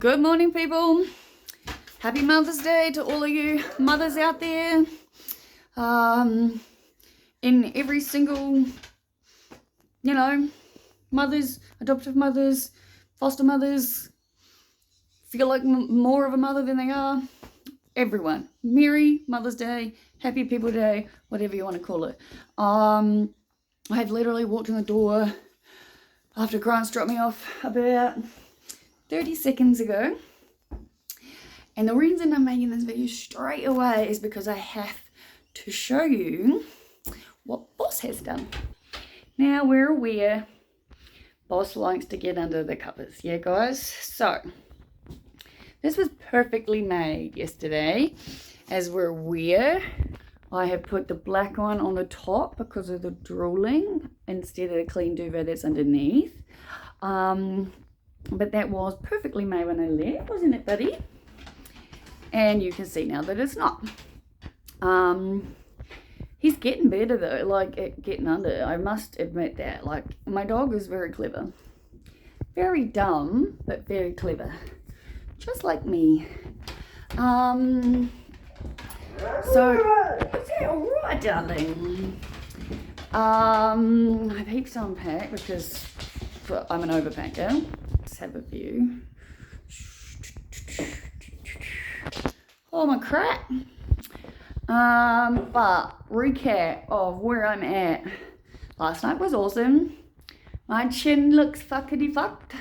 Good morning, people. Happy Mother's Day to all of you mothers out there. In every single, mothers, adoptive mothers, foster mothers, feel like more of a mother than they are. Everyone. Merry Mother's Day, Happy People Day, whatever you want to call it. I had literally walked in the door after Grant's dropped me off about 30 seconds ago. And the reason I'm making this video straight away is because I have to show you what Boss has done. Now, we're aware Boss likes to get under the covers, yeah guys? So, this was perfectly made yesterday. As we're aware, I have put the black one on the top because of the drooling instead of the clean duvet that's underneath. But that was perfectly made when I left, wasn't it, buddy? And you can see now that it's not. He's getting better though, like at getting under. I must admit that. Like, my dog is very clever. Very dumb, but very clever. Just like me. So, is that alright, darling? I have heaps to unpack because I'm an overpacker. Let's have a view. Oh my crap. But recap of where I'm at. Last night was awesome. My chin looks fuckity fucked.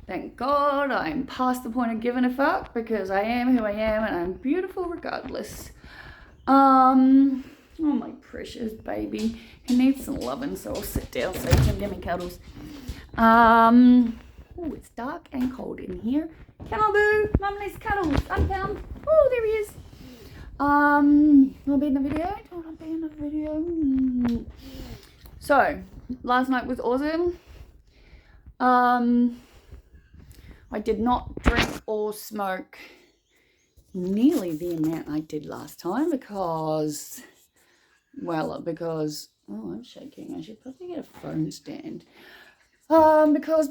Thank God I'm past the point of giving a fuck because I am who I am and I'm beautiful regardless. Oh my precious baby. He needs some loving, so I'll sit down so he can give me cuddles. Oh, it's dark and cold in here. Come on, boo. Mum needs cuddles. Unbound. Oh, there he is. Will I be in the video? Do I want to be in the video? So, last night was awesome. I did not drink or smoke nearly the amount I did last time because, oh, I'm shaking. I should probably get a phone stand. Because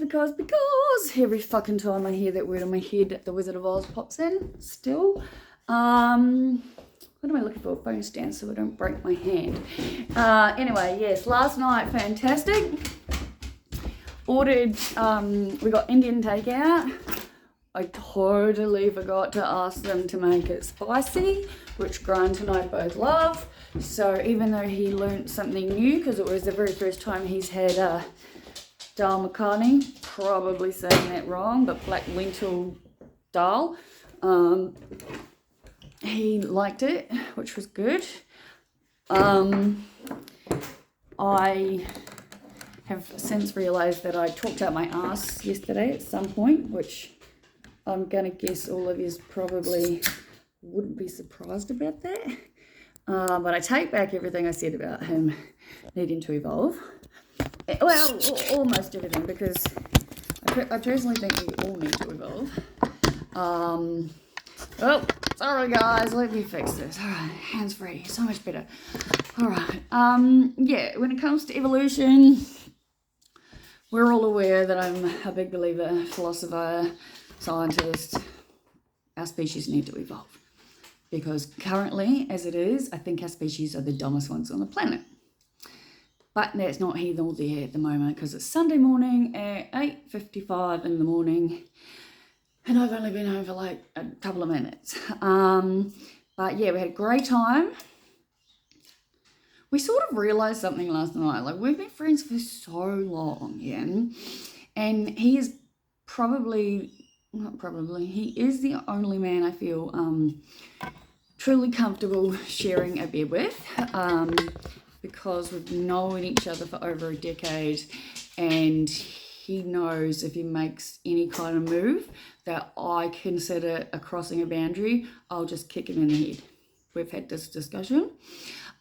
every fucking time I hear that word in my head, the Wizard of Oz pops in still. What am I looking for? A phone stand so I don't break my hand. Anyway, yes, last night, fantastic. Ordered, we got Indian takeout. I totally forgot to ask them to make it spicy, which Grant and I both love. So even though he learnt something new, because it was the very first time he's had dal makhani, probably saying that wrong, but black lentil dal. He liked it, which was good. I have since realised that I talked out my ass yesterday at some point, which I'm going to guess all of you probably wouldn't be surprised about that. But I take back everything I said about him needing to evolve. Well, almost everything, because I personally think we all need to evolve. Oh, sorry guys, let me fix this. Alright, hands free, so much better. Alright, yeah, when it comes to evolution, we're all aware that I'm a big believer, philosopher, scientist. Our species need to evolve. Because currently, as it is, I think our species are the dumbest ones on the planet. But that's not here nor there at the moment because it's Sunday morning at 8:55 in the morning and I've only been home for like a couple of minutes. But yeah, we had a great time. We sort of realised something last night. Like, we've been friends for so long, yeah? And he is he is the only man I feel truly comfortable sharing a bed with. Because we've known each other for over a decade and he knows if he makes any kind of move that I consider a crossing a boundary, I'll just kick him in the head. We've had this discussion.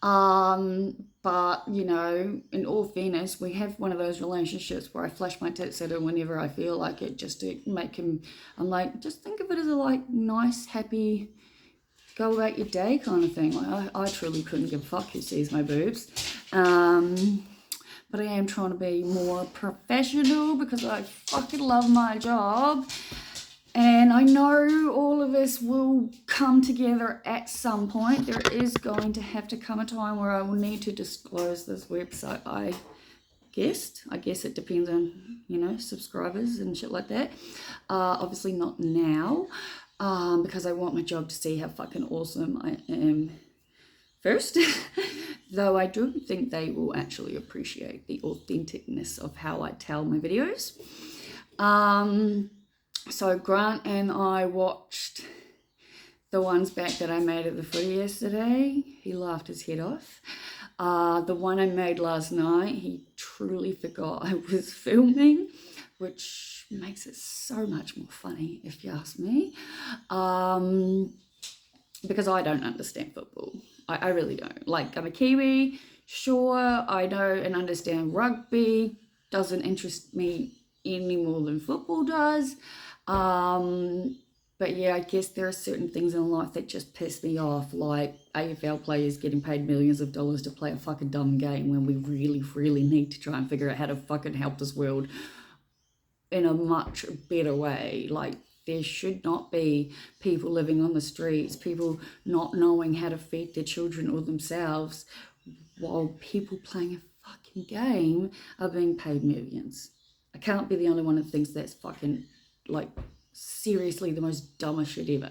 But, in all fairness, we have one of those relationships where I flash my tits at him whenever I feel like it, just to make him, I'm like, just think of it as a nice, happy, go about your day kind of thing. Like, I truly couldn't give a fuck who sees my boobs. But I am trying to be more professional because I fucking love my job. And I know all of this will come together at some point. There is going to have to come a time where I will need to disclose this website, I guess it depends on, you know, subscribers and shit like that. Obviously not now, because I want my job to see how fucking awesome I am first. Though I do think they will actually appreciate the authenticness of how I tell my videos. So Grant and I watched the ones back that I made at the footy yesterday. He laughed his head off. The one I made last night, he truly forgot I was filming, which makes it so much more funny, if you ask me. Because I don't understand football. I really don't. Like, I'm a Kiwi, sure, I know and understand rugby. Doesn't interest me any more than football does. But yeah, I guess there are certain things in life that just piss me off, like AFL players getting paid millions of dollars to play a fucking dumb game when we really, really need to try and figure out how to fucking help this world in a much better way. Like, there should not be people living on the streets, people not knowing how to feed their children or themselves, while people playing a fucking game are being paid millions. I can't be the only one that thinks that's fucking, like, seriously the most dumbest shit ever.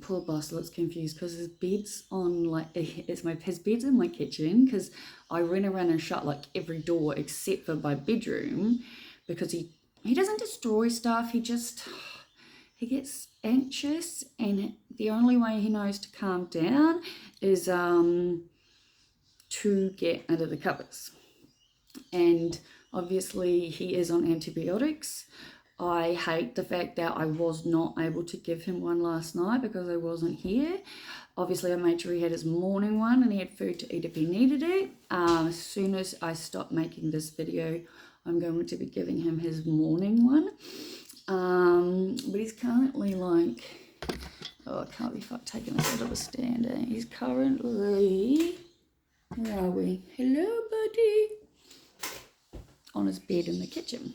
Poor boss looks confused because his bed's on, like, his bed's in my kitchen, because I ran around and shut like every door except for my bedroom, because he doesn't destroy stuff, he gets anxious, and the only way he knows to calm down is to get under the covers. And obviously he is on antibiotics. I hate the fact that I was not able to give him one last night because I wasn't here. Obviously I made sure he had his morning one and he had food to eat if he needed it. As soon as I stop making this video, I'm going to be giving him his morning one. But he's currently like, oh, I can't be taking this out of a stand. He's currently, where are we? Hello, buddy. On his bed in the kitchen,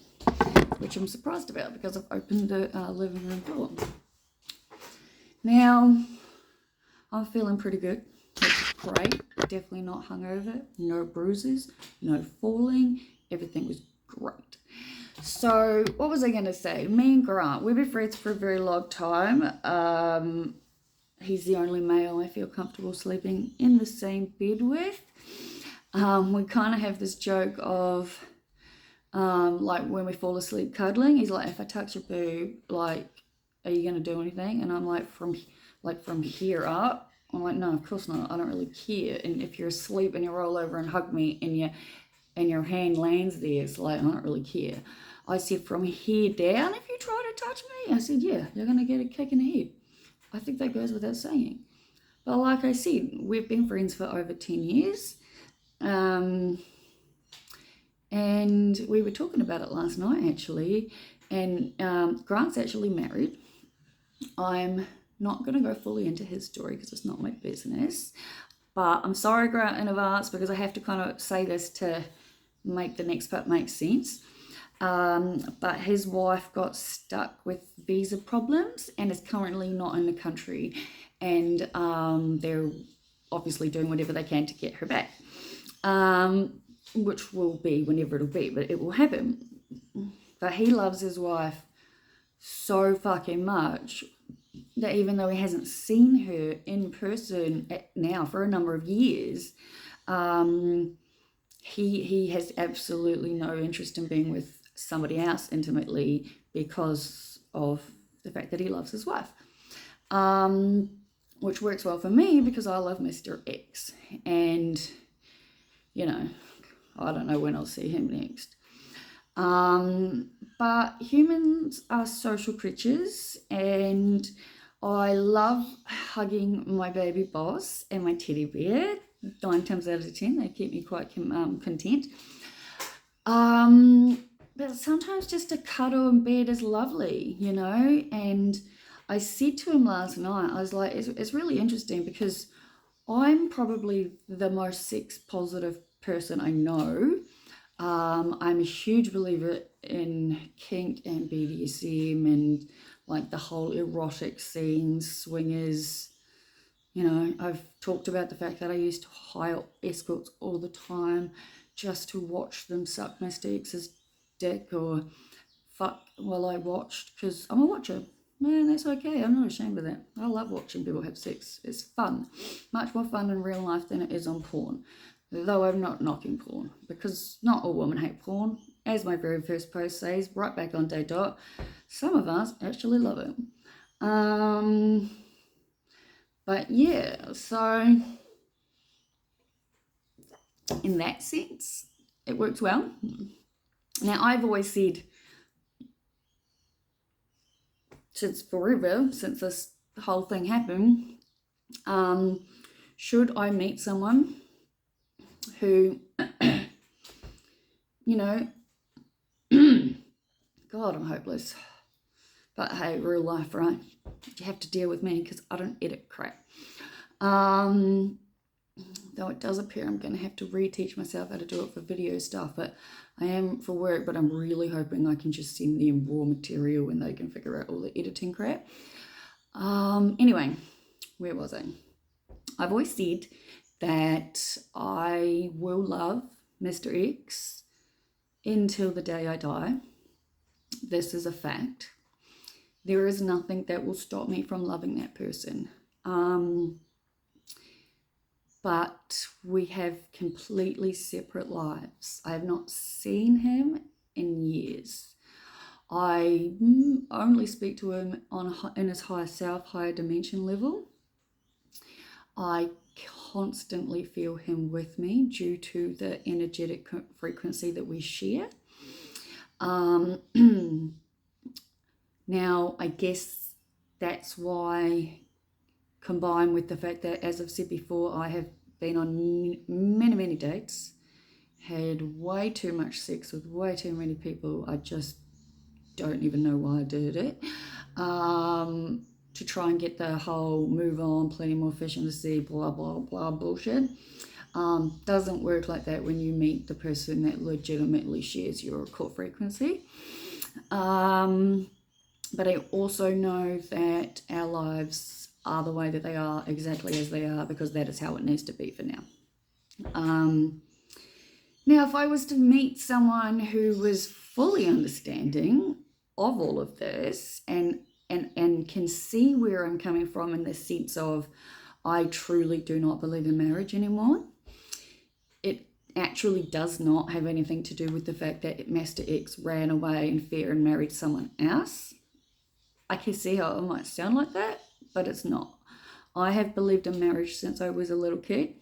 which I'm surprised about because I've opened the living room door. Now, I'm feeling pretty good, which is great. Definitely not hungover, no bruises, no falling, everything was great. So, what was I going to say? Me and Grant, we've been friends for a very long time. He's the only male I feel comfortable sleeping in the same bed with. We kind of have this joke of, like, when we fall asleep cuddling, he's like, if I touch your boob, like, are you going to do anything? And I'm like, from here up? I'm like, no, of course not. I don't really care. And if you're asleep and you roll over and hug me and your hand lands there, it's like, I don't really care. I said, from here down, if you try to touch me, I said, yeah, you're going to get a kick in the head. I think that goes without saying. But like I said, we've been friends for over 10 years. And we were talking about it last night, actually. And Grant's actually married. I'm not going to go fully into his story because it's not my business. But I'm sorry, Grant, in advance, because I have to kind of say this to make the next part make sense. But his wife got stuck with visa problems and is currently not in the country. And they're obviously doing whatever they can to get her back. Which will be whenever it'll be, but it will happen. But he loves his wife so fucking much that even though he hasn't seen her in person now for a number of years, he has absolutely no interest in being with somebody else intimately because of the fact that he loves his wife. Which works well for me because I love Mr. X. And, you know, I don't know when I'll see him next. But humans are social creatures, and I love hugging my baby boss and my teddy bear. 9 times out of 10, they keep me quite content. But sometimes just a cuddle in bed is lovely, you know. And I said to him last night, I was like, it's really interesting because I'm probably the most sex positive person I know. I'm a huge believer in kink and BDSM and like the whole erotic scenes, swingers. You know, I've talked about the fact that I used to hire escorts all the time just to watch them suck my ex's dick or fuck while I watched, because I'm a watcher. Man, that's okay. I'm not ashamed of that. I love watching people have sex. It's fun. Much more fun in real life than it is on porn. Though I'm not knocking porn, because not all women hate porn. As my very first post says, right back on day dot, some of us actually love it. But yeah, so in that sense, it works well. Now, I've always said, since forever, since this whole thing happened, should I meet someone who, you know, God, I'm hopeless. But hey, real life, right? You have to deal with me because I don't edit crap. Though it does appear I'm going to have to reteach myself how to do it for video stuff, but I am for work, but I'm really hoping I can just send them raw material and they can figure out all the editing crap. Anyway, where was I? I've always said that I will love Mr. X until the day I die. This is a fact. There is nothing that will stop me from loving that person. But we have completely separate lives. I have not seen him in years. I only speak to him in his higher self, higher dimension level. I constantly feel him with me due to the energetic frequency that we share. Now, I guess that's why, combined with the fact that, as I've said before, I have been on many dates, had way too much sex with way too many people. I just don't even know why I did it. To try and get the whole move on, plenty more fish in the sea, blah, blah, blah bullshit. Doesn't work like that when you meet the person that legitimately shares your core frequency. But I also know that our lives are the way that they are, exactly as they are, because that is how it needs to be for now. Now, if I was to meet someone who was fully understanding of all of this and can see where I'm coming from in the sense of I truly do not believe in marriage anymore, it actually does not have anything to do with the fact that Master X ran away in fear and married someone else. I can see how it might sound like that, but it's not. I have believed in marriage since I was a little kid.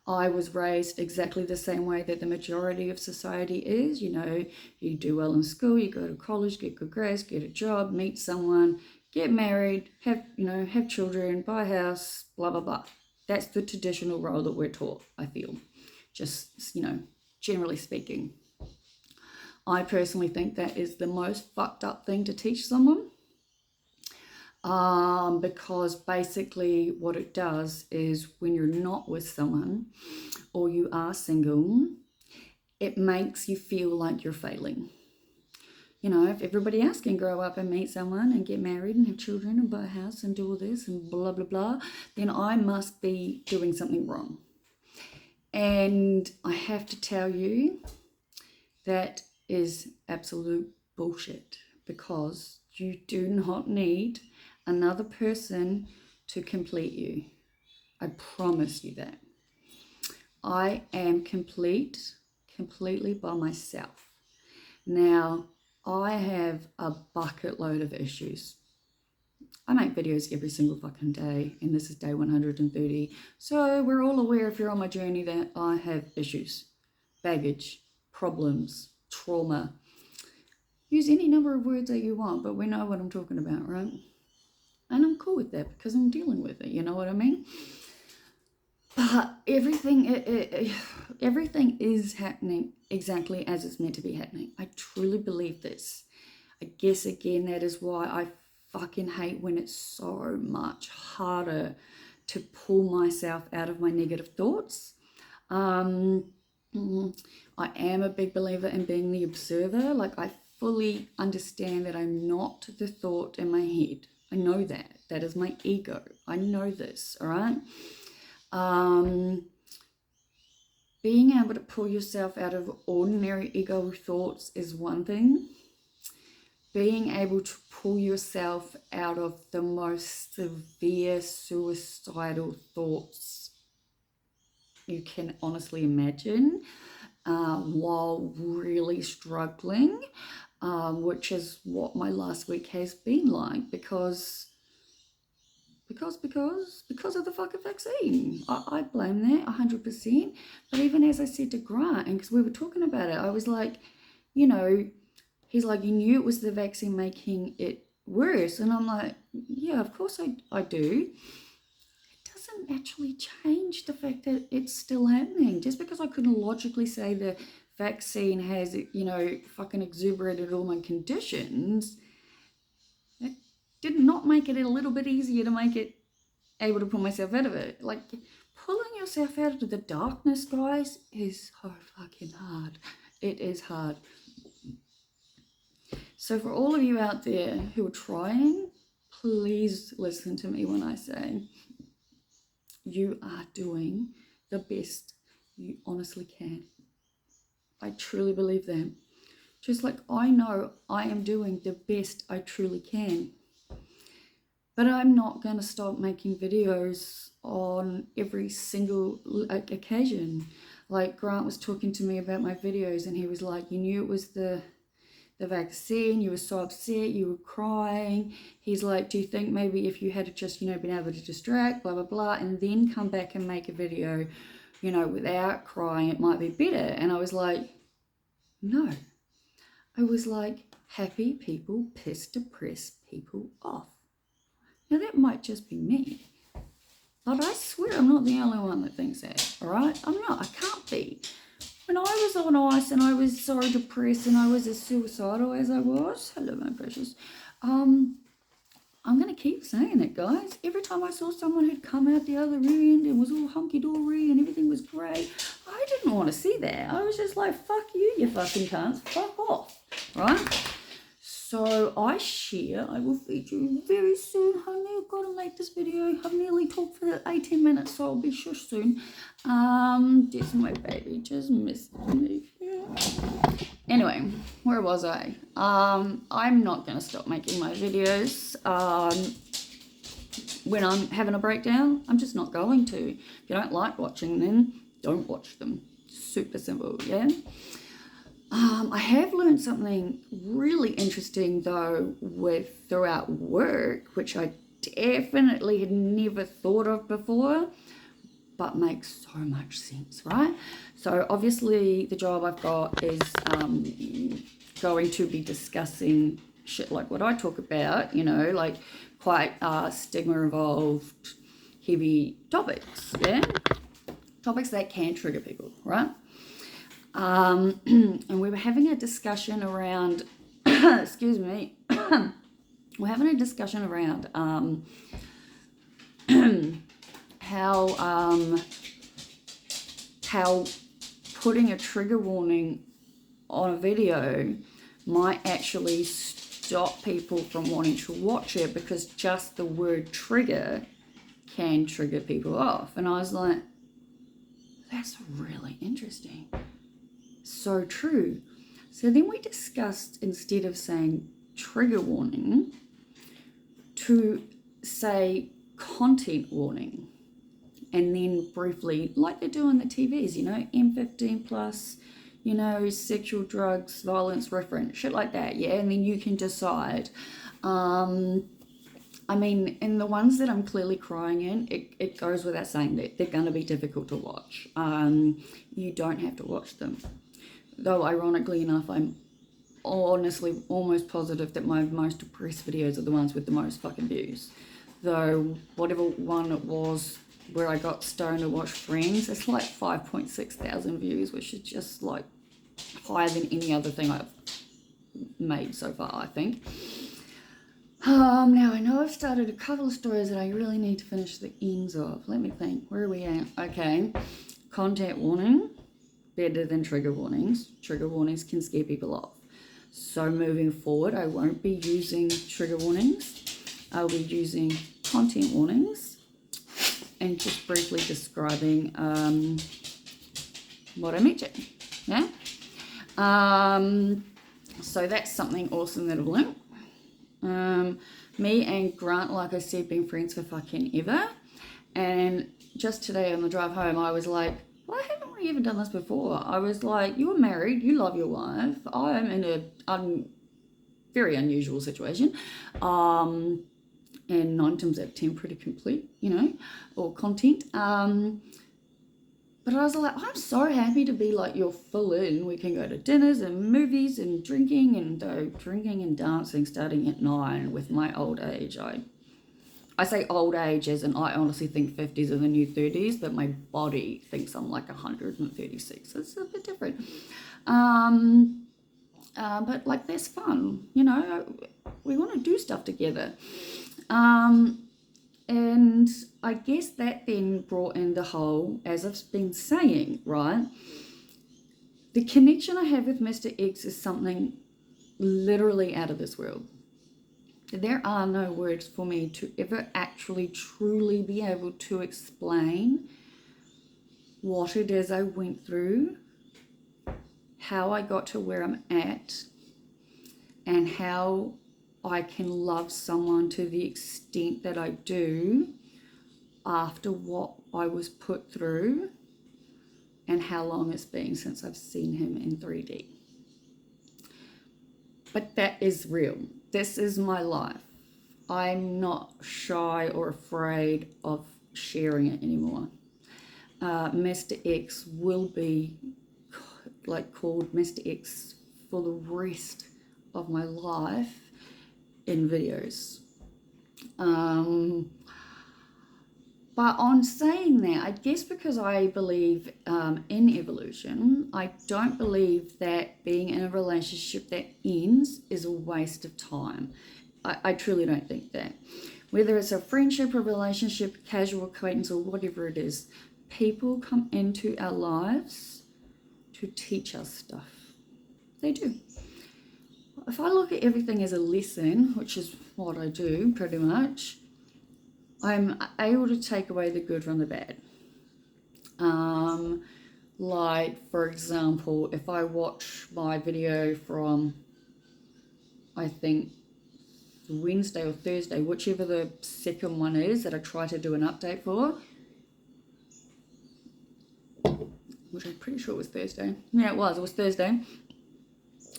I was raised exactly the same way that the majority of society is. You know, you do well in school, you go to college, get good grades, get a job, meet someone, get married, have children, buy a house, blah, blah, blah. That's the traditional role that we're taught, I feel. Just, generally speaking. I personally think that is the most fucked up thing to teach someone. Because basically what it does is when you're not with someone or you are single, it makes you feel like you're failing. If everybody else can grow up and meet someone and get married and have children and buy a house and do all this and blah, blah, blah, then I must be doing something wrong. And I have to tell you, that is absolute bullshit, because you do not need another person to complete you. I promise you that. I am completely by myself. Now, I have a bucket load of issues. I make videos every single fucking day, and this is day 130. So we're all aware, if you're on my journey, that I have issues, baggage, problems, trauma. Use any number of words that you want, but we know what I'm talking about, right? And I'm cool with that because I'm dealing with it, you know what I mean? But everything is happening exactly as it's meant to be happening. I truly believe this. I guess, again, that is why I fucking hate when it's so much harder to pull myself out of my negative thoughts. I am a big believer in being the observer. Like, I fully understand that I'm not the thought in my head. I know that. That is my ego. I know this, all right? Being able to pull yourself out of ordinary ego thoughts is one thing. Being able to pull yourself out of the most severe suicidal thoughts you can honestly imagine, while really struggling, which is what my last week has been like, because of the fucking vaccine. I blame that 100%. But even as I said to Grant, and because we were talking about it, I was like, you know, he's like, you knew it was the vaccine making it worse. And I'm like, yeah, of course I do. It doesn't actually change the fact that it's still happening. Just because I couldn't logically say the vaccine has, you know, fucking exuberated all my conditions, it did not make it a little bit easier to make it able to pull myself out of it. Like, pulling yourself out of the darkness, guys, is so fucking hard. It is hard. So for all of you out there who are trying, please listen to me when I say you are doing the best you honestly can. I truly believe that. Just like I know I am doing the best I truly can. But I'm not going to stop making videos on every single occasion. Like, Grant was talking to me about my videos, and he was like, you knew it was the vaccine, you were so upset, you were crying. He's like, do you think maybe if you had just, you know, been able to distract, blah, blah, blah, and then come back and make a video, you know, without crying, it might be better? And I was like, no. I was like, happy people piss depressed people off. Now, that might just be me, but I swear I'm not the only one that thinks that, all right? I'm not. I can't be. When I was on ice and I was so depressed and I was as suicidal as I was, hello, my precious, I'm going to keep saying it, guys. Every time I saw someone who'd come out the other end and was all hunky-dory and everything was great, I didn't want to see that. I was just like, fuck you, you fucking cunts. Fuck off, right? So I will feed you very soon, honey. I've got to make this video. I've nearly talked for 18 minutes, so I'll be shush soon. Just my baby just missed me. Yeah. Anyway, where was I? I'm not going to stop making my videos. When I'm having a breakdown, I'm just not going to. If you don't like watching them, don't watch them. Super simple, yeah? I have learned something really interesting, though, throughout work, which I definitely had never thought of before, but makes so much sense, right? So obviously the job I've got is going to be discussing shit like what I talk about, you know, like quite stigma-involved, heavy topics, yeah? Topics that can trigger people, right? And we were having a discussion around, excuse me, we're having a discussion around how putting a trigger warning on a video might actually stop people from wanting to watch it, because just the word trigger can trigger people off. And I was like, that's really interesting. So true. So then we discussed, instead of saying trigger warning, to say content warning. And then briefly, like they do on the TVs, you know, M15 plus, you know, sexual, drugs, violence reference, shit like that, yeah? And then you can decide. I mean, in the ones that I'm clearly crying in, it goes without saying that they're going to be difficult to watch. You don't have to watch them. Though, ironically enough, I'm honestly almost positive that my most depressed videos are the ones with the most fucking views. Though, whatever one it was where I got stoned to watch Friends, it's like 5.6 thousand views, which is just like higher than any other thing I've made so far, I think. Now I know I've started a couple of stories that I really need to finish the ends of. Let me think. Where are we at? Okay. Content warning. better than trigger warnings. Trigger warnings can scare people off. So moving forward, I won't be using trigger warnings. I'll be using content warnings and just briefly describing what I mentioned. Yeah. So that's something awesome that I've learned. Me and Grant, like I said, been friends for fucking ever. And just today on the drive home, I was like, why haven't we ever done this before? I was like, you are married, you love your wife. I am in a very unusual situation. And 9 times out of 10 pretty complete, or content. But I was like, I'm so happy to be like, you're full in. We can go to dinners and movies and drinking and dancing starting at 9 with my old age. I say old age as in I honestly think 50s are the new 30s, but my body thinks I'm like 136. It's a bit different. But like that's fun, we want to do stuff together. And I guess that then brought in the whole, as I've been saying, right? The connection I have with Mr. X is something literally out of this world. There are no words for me to ever actually truly be able to explain what it is I went through, how I got to where I'm at, and how I can love someone to the extent that I do after what I was put through and how long it's been since I've seen him in 3D. But that is real. This is my life. I'm not shy or afraid of sharing it anymore. Mr. X will be called Mr. X for the rest of my life in videos. But on saying that, I guess because I believe in evolution, I don't believe that being in a relationship that ends is a waste of time. I truly don't think that. Whether it's a friendship, a relationship, casual acquaintance, or whatever it is, people come into our lives to teach us stuff. They do. If I look at everything as a lesson, which is what I do pretty much, I'm able to take away the good from the bad. Like, for example, if I watch my video from, I think, Wednesday or Thursday, whichever the second one is that I try to do an update for, which I'm pretty sure was Thursday. Yeah, it was Thursday.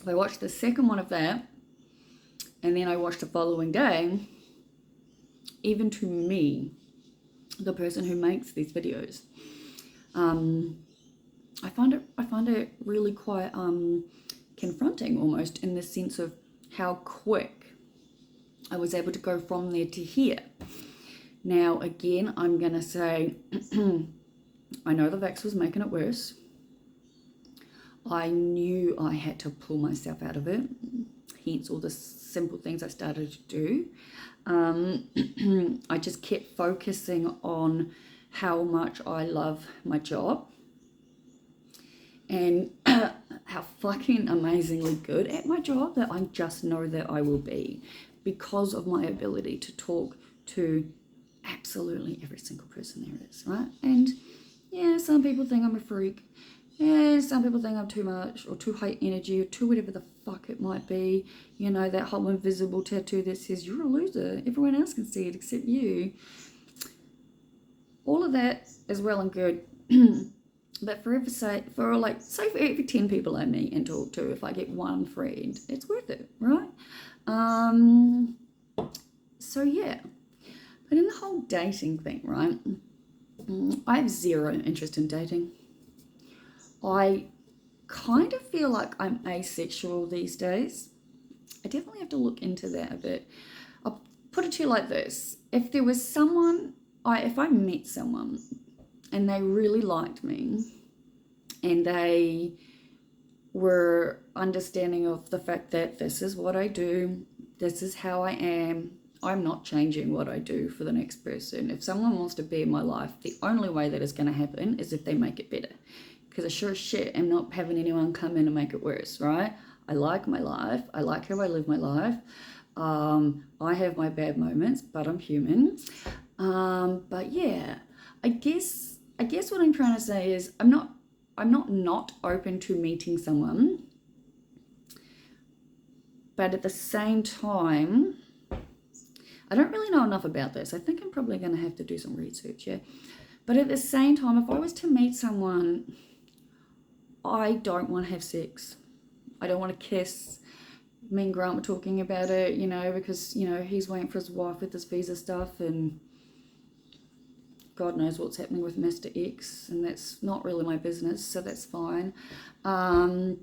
I watched the second one of that, and then I watched the following day. Even to me, the person who makes these videos, I find it really quite confronting almost, in the sense of how quick I was able to go from there to here. Now again, I'm gonna say I know the vax was making it worse. I knew I had to pull myself out of it, hence all the simple things I started to do. I just kept focusing on how much I love my job and how fucking amazingly good at my job that I just know that I will be, because of my ability to talk to absolutely every single person there is, right? And yeah, some people think I'm a freak. Yeah, some people think I'm too much or too high energy or too whatever the fuck it might be. That whole invisible tattoo that says you're a loser. Everyone else can see it except you. All of that is well and good. But for every 10 people I meet and talk to, if I get one friend, it's worth it, right? So yeah. But in the whole dating thing, right? I have zero interest in dating. I kind of feel like I'm asexual these days. I definitely have to look into that a bit. I'll put it to you like this. If there was someone, if I met someone and they really liked me and they were understanding of the fact that this is what I do, this is how I am, I'm not changing what I do for the next person. If someone wants to be in my life, the only way that is going to happen is if they make it better. because I sure as shit am not having anyone come in and make it worse, right? I like my life. I like how I live my life. I have my bad moments, but I'm human. But yeah, I guess what I'm trying to say is I'm not open to meeting someone, but at the same time, I don't really know enough about this. I think I'm probably going to have to do some research, yeah. But at the same time, if I was to meet someone, I don't want to have sex. I don't want to kiss. Me and Grant were talking about it, you know, because, you know, he's waiting for his wife with his visa stuff, and God knows what's happening with Mr. X, and that's not really my business, so that's fine. And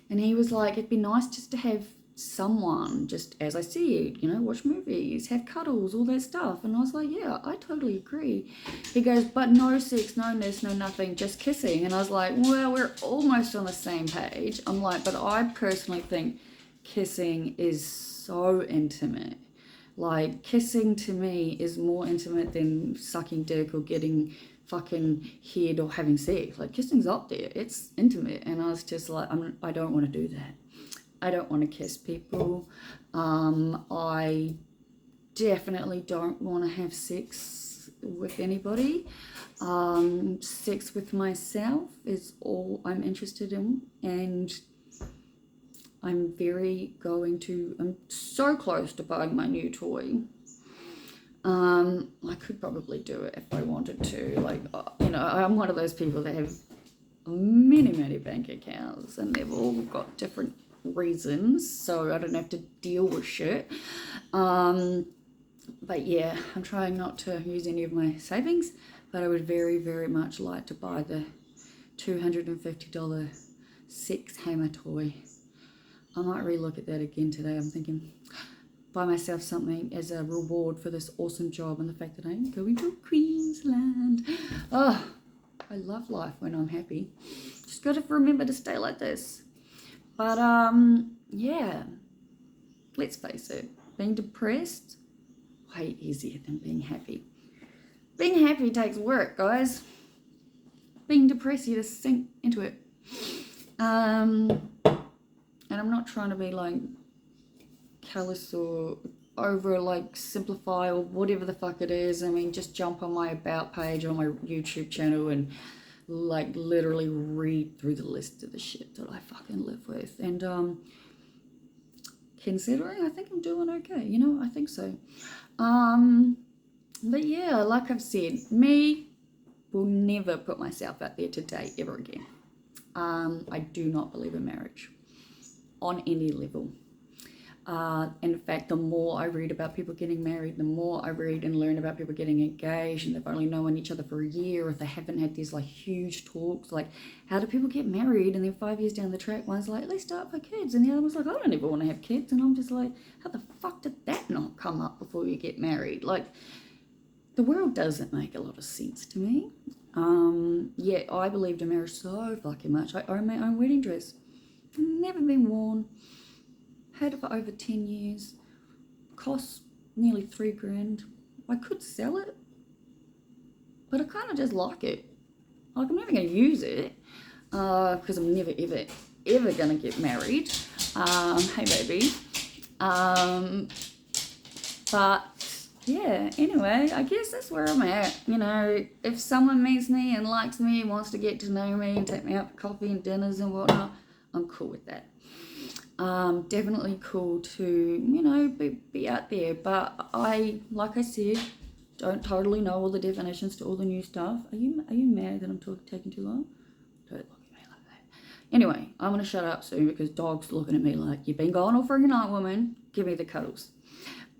he was like, it'd be nice just to have someone, just as I said, you know, watch movies, have cuddles, all that stuff. And I was like, yeah, I totally agree. He goes, but no sex, no this, no nothing, just kissing. And I was like, well, we're almost on the same page. I'm like, but I personally think kissing is so intimate. Like, kissing to me is more intimate than sucking dick or getting fucking head or having sex. Like, kissing's up there. It's intimate. And I was just like, I don't want to do that. I don't want to kiss people. I definitely don't want to have sex with anybody. Sex with myself is all I'm interested in, and I'm so close to buying my new toy. I could probably do it if I wanted to. Like, you know, I'm one of those people that have many bank accounts, and they've all got different reasons, so I don't have to deal with shit. But yeah, I'm trying not to use any of my savings, but I would very much like to buy the $250 sex hammer toy. I might relook at that again today. I'm thinking, buy myself something as a reward for this awesome job and the fact that I'm going to Queensland. Oh, I love life when I'm happy. Just got to remember to stay like this. But yeah, let's face it, being depressed, way easier than being happy. Being happy takes work, guys. Being depressed, you just sink into it. And I'm not trying to be like callous or over like simplify or whatever the fuck it is. I mean, just jump on my about page on my YouTube channel and like literally read through the list of the shit that I fucking live with. And considering, I think I'm doing okay, you know, I think so. But yeah, like I've said, me will never put myself out there to date ever again. I do not believe in marriage on any level. In fact, the more I read about people getting married, the more I read and learn about people getting engaged and they've only known each other for a year, or if they haven't had these like huge talks, like how do people get married, and then 5 years down the track, one's like, let's start for kids, and the other one's like, I don't ever want to have kids. And I'm just like, how the fuck did that not come up before you get married? Like, the world doesn't make a lot of sense to me. Yeah, I believed in marriage so fucking much. I own my own wedding dress. Never been worn. Had it for over 10 years. Cost nearly $3,000. I could sell it, but I kind of just like it. Like, I'm never going to use it because I'm never ever going to get married. Hey baby. But yeah, anyway, I guess that's where I'm at. You know, if someone meets me and likes me and wants to get to know me and take me out for coffee and dinners and whatnot, I'm cool with that. Definitely cool to, you know, be out there. But like I said, don't totally know all the definitions to all the new stuff. Are you mad that I'm taking too long? Don't look at me like that. Anyway, I'm going to shut up soon because dog's looking at me like, you've been gone all freaking night, woman. Give me the cuddles.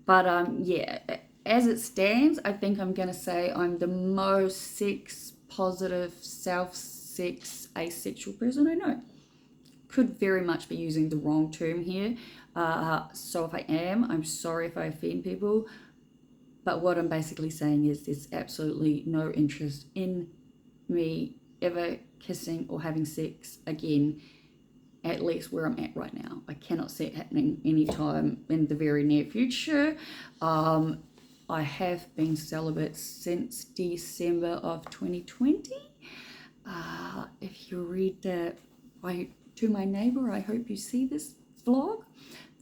But yeah, as it stands, I think I'm going to say I'm the most sex-positive, self-sex, asexual person I know. Could very much be using the wrong term here. So if I am, I'm sorry if I offend people. But what I'm basically saying is there's absolutely no interest in me ever kissing or having sex again, at least where I'm at right now. I cannot see it happening anytime in the very near future. I have been celibate since December of 2020. if you read that, to my neighbor, I hope you see this blog.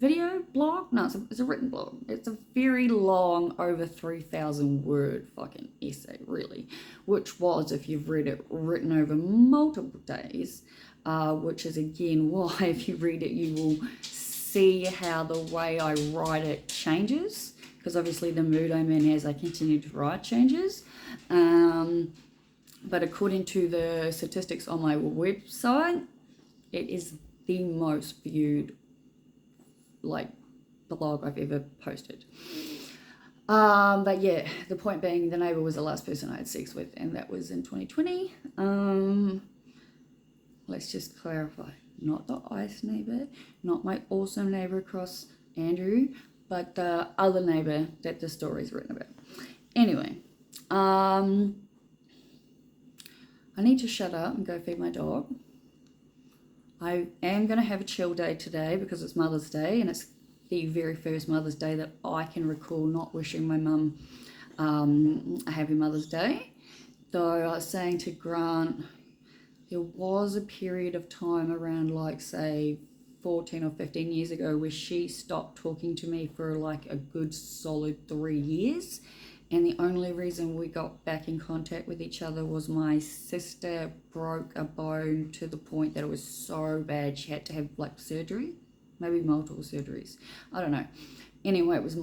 No, it's a written blog. It's a very long, over 3,000 word fucking essay, really, which was, if you've read it, written over multiple days, which is again why if you read it, you will see how the way I write it changes, because obviously the mood I'm in as I continue to write changes. But according to the statistics on my website, it is the most viewed blog I've ever posted. But yeah, the point being, the neighbor was the last person I had sex with, and that was in 2020. Let's just clarify, not the ice neighbor, not my awesome neighbor across Andrew, but the other neighbor that the story's written about. Anyway, I need to shut up and go feed my dog. I am going to have a chill day today because it's Mother's Day, and it's the very first Mother's Day that I can recall not wishing my mum a happy Mother's Day. Though I was saying to Grant, there was a period of time around say 14 or 15 years ago where she stopped talking to me for a good solid 3 years. And the only reason we got back in contact with each other was my sister broke a bone to the point that it was so bad she had to have surgery, maybe multiple surgeries. I don't know. Anyway, it was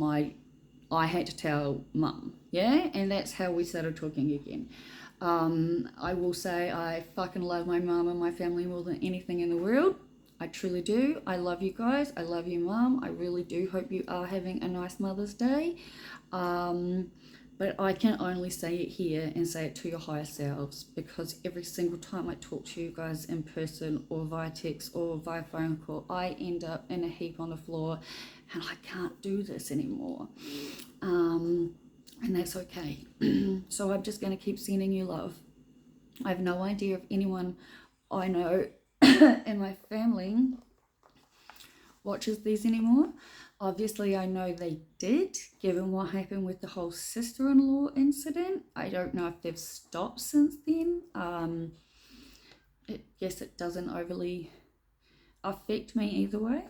I had to tell mum, yeah? And that's how we started talking again. I will say I fucking love my mum and my family more than anything in the world. I truly do. I love you guys. I love you, mum. I really do hope you are having a nice Mother's Day. But I can only say it here and say it to your higher selves, because every single time I talk to you guys in person or via text or via phone call, I end up in a heap on the floor and I can't do this anymore. And that's okay. So I'm just going to keep sending you love. I have no idea if anyone I know in my family watches these anymore. Obviously, I know they did, given what happened with the whole sister-in-law incident. I don't know if they've stopped since then. I guess it doesn't overly affect me either way.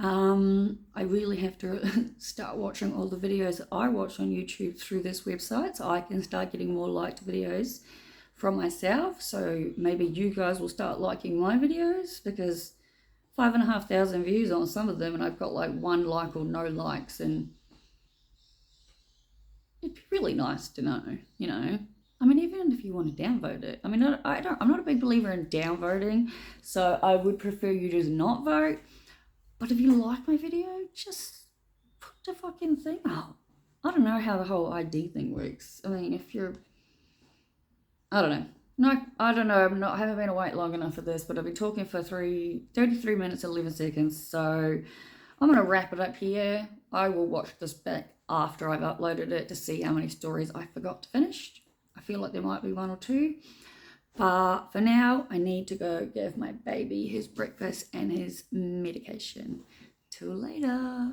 I really have to start watching all the videos that I watch on YouTube through this website, so I can start getting more liked videos from myself. So maybe you guys will start liking my videos, because 5,500 views on some of them, and I've got 1 like or no likes, and it'd be really nice to know, I mean, even if you want to downvote it. I mean, I'm not a big believer in downvoting, so I would prefer you just not vote. But if you like my video, just put the fucking thing up. I don't know how the whole ID thing works. I mean, I don't know. No, I don't know. I haven't been awake long enough for this, but I've been talking for 33 minutes and 11 seconds. So I'm going to wrap it up here. I will watch this back after I've uploaded it to see how many stories I forgot to finish. I feel like there might be 1 or 2. But for now, I need to go give my baby his breakfast and his medication. Till later.